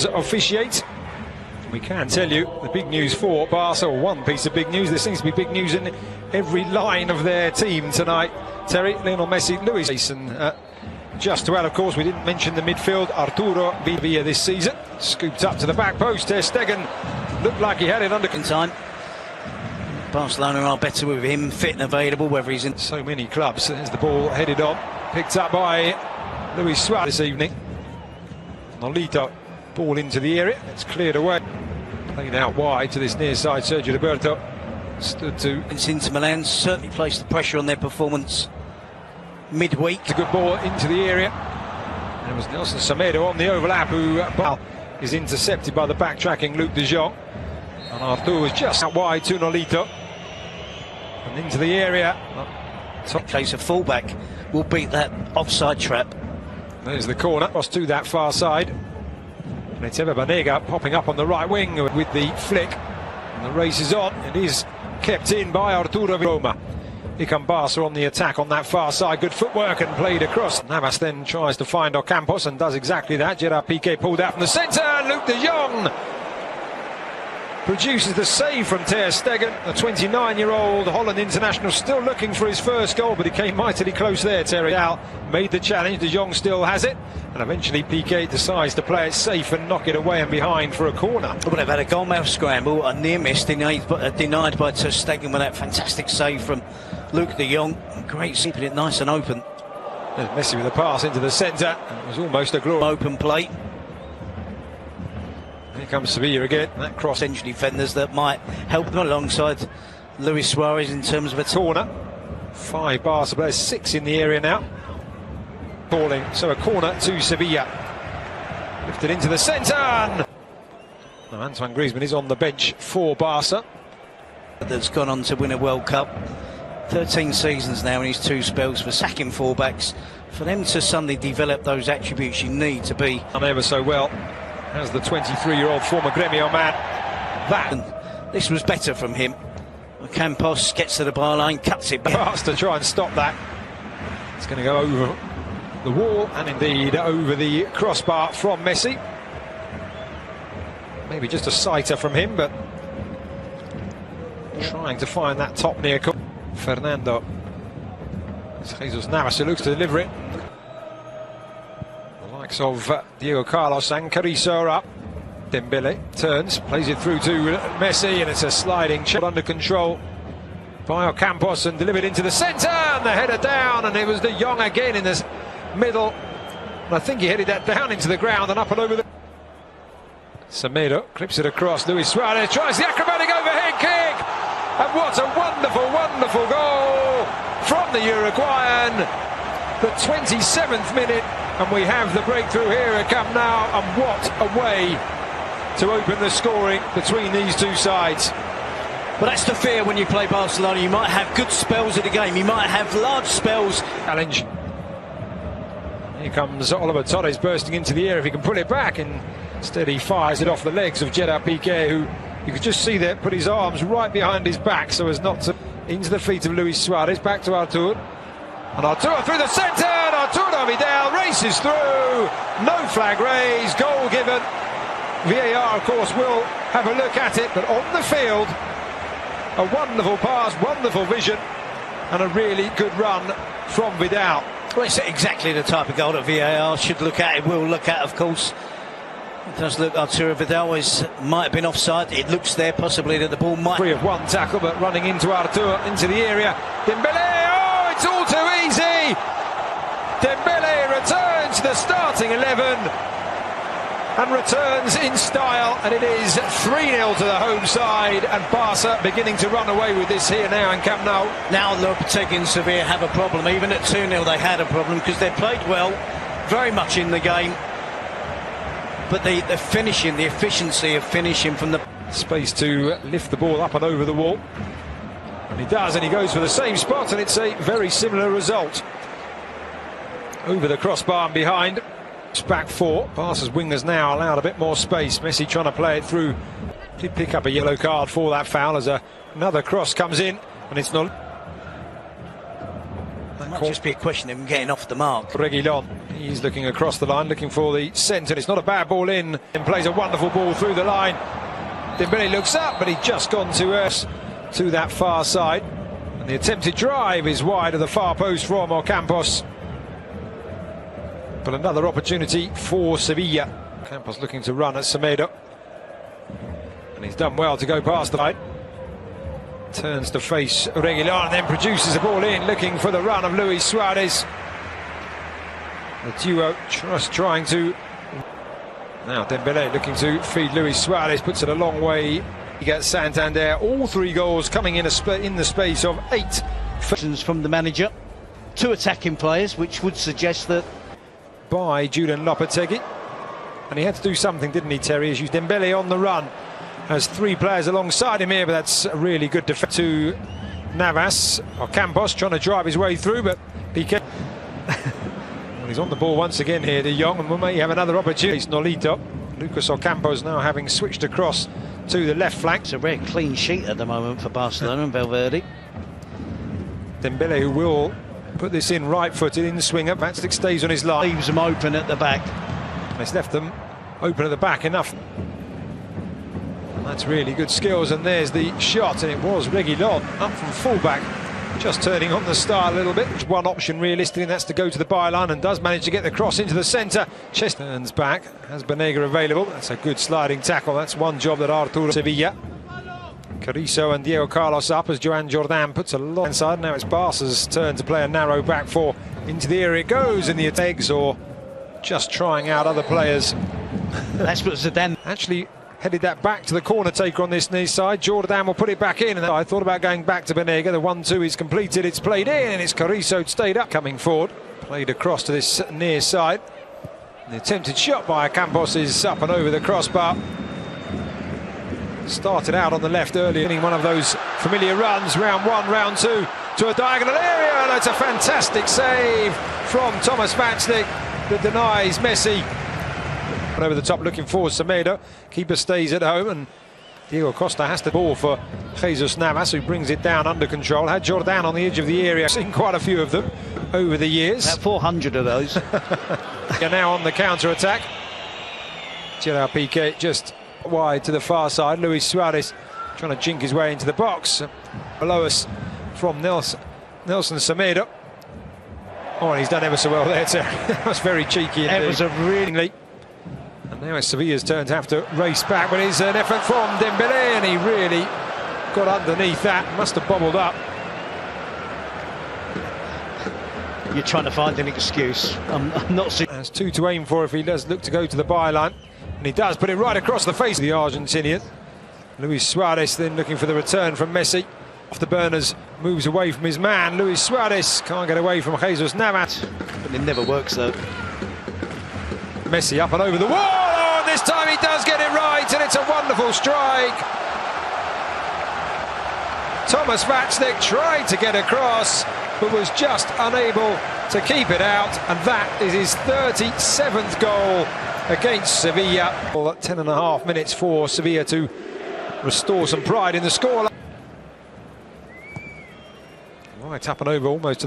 does officiate. We can tell you the big news for Barca, or one piece of big news. There seems to be big news in every line of their team tonight. Terry, Lionel Messi, Luis Jason. Just well, of course, we didn't mention the midfield. Arturo Vidal this season. Scooped up to the back post. Ter Stegen looked like he had it under time. Barcelona are better with him fit and available, whether he's in so many clubs. There's the ball headed on. Picked up by Luis Suarez this evening. Nolito, ball into the area. It's cleared away. Played out wide to this near side. Sergio Roberto stood to. It's into Milan, certainly placed the pressure on their performance midweek. It's a good ball into the area. And it was Nelson Semedo on the overlap who is intercepted by the backtracking Luc de Jong. And Arthur was just out wide to Nolito. And into the area. In case a fullback will beat that offside trap. There's the corner. Across to that far side. And it's Eva Banega popping up on the right wing with the flick. And the race is on. It is kept in by Arturo Roma. Here come Barca on the attack on that far side. Good footwork and played across. Navas then tries to find Ocampos and does exactly that. Gerard Piqué pulled out from the centre. Luc de Jong produces the save from Ter Stegen. The 29-year-old Holland international still looking for his first goal, but he came mightily close there. Terry Al made the challenge. De Jong still has it. And eventually Piqué decides to play it safe and knock it away and behind for a corner. Well, they've had a goalmouth scramble, a near miss denied by Ter Stegen with that fantastic save from Luc de Jong. Great, keeping it nice and open. There's Messi with a pass into the centre. It was almost a glory. Open play. Here comes Sevilla again. That cross. Potential defenders that might help them alongside Luis Suarez in terms of a corner. 5 Barca players, 6 in the area now. Falling, so a corner to Sevilla. Lifted into the centre. Now Antoine Griezmann is on the bench for Barca. That's gone on to win a World Cup. 13 seasons now in his 2 spells for sacking fullbacks. For them to suddenly develop those attributes you need to be. Done ever so well as the 23-year-old former Gremio man. This was better from him. Campos gets to the byline, cuts it back. Fast to try and stop that. It's going to go over the wall and indeed over the crossbar from Messi. Maybe just a sighter from him, but trying to find that top near Fernando. It's Jesus Navas who looks to deliver it. The likes of Diego Carlos and Carrizo are up. Dembele turns, plays it through to Messi, and it's a sliding chip under control by Ocampos and delivered into the centre, and the header down, and it was De Jong again in the middle, and I think he headed that down into the ground and up and over the. Semedo clips it across. Luis Suarez tries the acrobatic overhead kick, and what a wonderful, wonderful goal from the Uruguayan. The 27th minute, and we have the breakthrough here at Camp Nou, and what a way to open the scoring between these two sides. But that's the fear when you play Barcelona. You might have good spells of the game, you might have large spells. Challenge. Here comes Oliver Torres bursting into the air if he can pull it back, and instead he fires it off the legs of Gerard Piqué, who you could just see there put his arms right behind his back so as not to. Into the feet of Luis Suarez, back to Artur. And Artur through the centre, and Arturo Vidal races through. No flag raised, goal given. VAR, of course, will have a look at it, but on the field, a wonderful pass, wonderful vision, and a really good run from Vidal. Well, it's exactly the type of goal that VAR should look at. It will look at, of course. It does look Arturo Vidal might have been offside. It looks there, possibly, that the ball might. Free of one tackle, but running into Artur, into the area. Dembele, oh, it's all too easy! Dembele returns to the starting 11. And returns in style, and it is 3-0 to the home side, and Barca beginning to run away with this here now in Camp Nou. Now Lopetegui and Sevilla have a problem. Even at 2-0 they had a problem because they played well, very much in the game, but the finishing, the efficiency of finishing from the space to lift the ball up and over the wall, and he does, and he goes for the same spot, and it's a very similar result. Over the crossbar and behind. Back 4. Barca's wingers now allowed a bit more space. Messi trying to play it through. Did pick up a yellow card for that foul as another cross comes in, and it's not. It might just be a question of him getting off the mark. Hіghlіghts, he's looking across the line, looking for the centre. It's not a bad ball in, and plays a wonderful ball through the line. Dembélé looks up, but he's just gone to that far side. And the attempted drive is wide of the far post from Ocampos. But another opportunity for Seviilla. Campos looking to run at Semedo. And he's done well to go past the fight. Turns to face Hіghlіghts and then produces the ball in, looking for the run of Luis Suarez. The duo just trying to... Now Dembélé looking to feed Luis Suarez, puts it a long way. He gets Santander. All 3 goals coming in the space of 8. From the manager. 2 attacking players, which would suggest that... By Julian Lopetegui. And he had to do something, didn't he, Terry? As you Dembélé on the run. Has 3 players alongside him here, but that's a really good defence to Navas. Ocampos trying to drive his way through, but Piqué. Well, he's on the ball once again here, De Jong, and we may have another opportunity. It's Nolito. Lucas Ocampos now having switched across to the left flank. It's a very clean sheet at the moment for Barcelona and Valverde. Dembélé, who will put this in right-footed in the swinger. Vatstick stays on his line. Leaves them open at the back. He's left them open at the back enough. That's really good skills, and there's the shot, and it was Hіghlіghts up from fullback, just turning on the start a little bit. One option realistically, and that's to go to the byline, and does manage to get the cross into the centre. Chest turns back, has Banega available. That's a good sliding tackle. That's one job that Arturo Seviilla. Carrizo and Diego Carlos up as Joan Jordan puts a lot inside. Now it's Barca's turn to play a narrow back 4. Into the area it goes in the attacks, or just trying out other players. That's what Zidane Actually headed that back to the corner taker on this near side. Jordan will put it back in, and I thought about going back to Banega. The 1-2 is completed, it's played in, and it's Carrizo stayed up, coming forward, played across to this near side. The attempted shot by Campos is up and over the crossbar. Started out on the left earlier, winning one of those familiar runs, round 1, round 2, to a diagonal area, and it's a fantastic save from Thomas Vatstick that denies Messi. Over the top looking for Semedo. Keeper stays at home, and Diego Costa has the ball for Jesus Navas, who brings it down under control. Had Jordan on the edge of the area. Seen quite a few of them over the years. About 400 of those. They're now on the counter-attack. Gerard Piqué just wide to the far side. Luis Suarez trying to jink his way into the box. Below us from Nelson Semedo. Oh, and he's done ever so well there, too. That was very cheeky indeed. It was a really... And now it's Sevilla's turn to have to race back, but it's an effort from Dembélé, and he really got underneath that. Must have bobbled up. You're trying to find an excuse. I'm not seeing... That's 2 to aim for if he does look to go to the byline. And he does put it right across the face of the Argentinian. Luis Suarez then looking for the return from Messi. Off the burners, moves away from his man. Luis Suarez can't get away from Jesus Navas. But it never works, though. Messi up and over the wall. Oh, this time he does get it right, and it's a wonderful strike. Thomas Vatstick tried to get across, but was just unable to keep it out, and that is his 37th goal against Sevilla. Well, 10.5 minutes for Sevilla to restore some pride in the score. Right up and over almost to the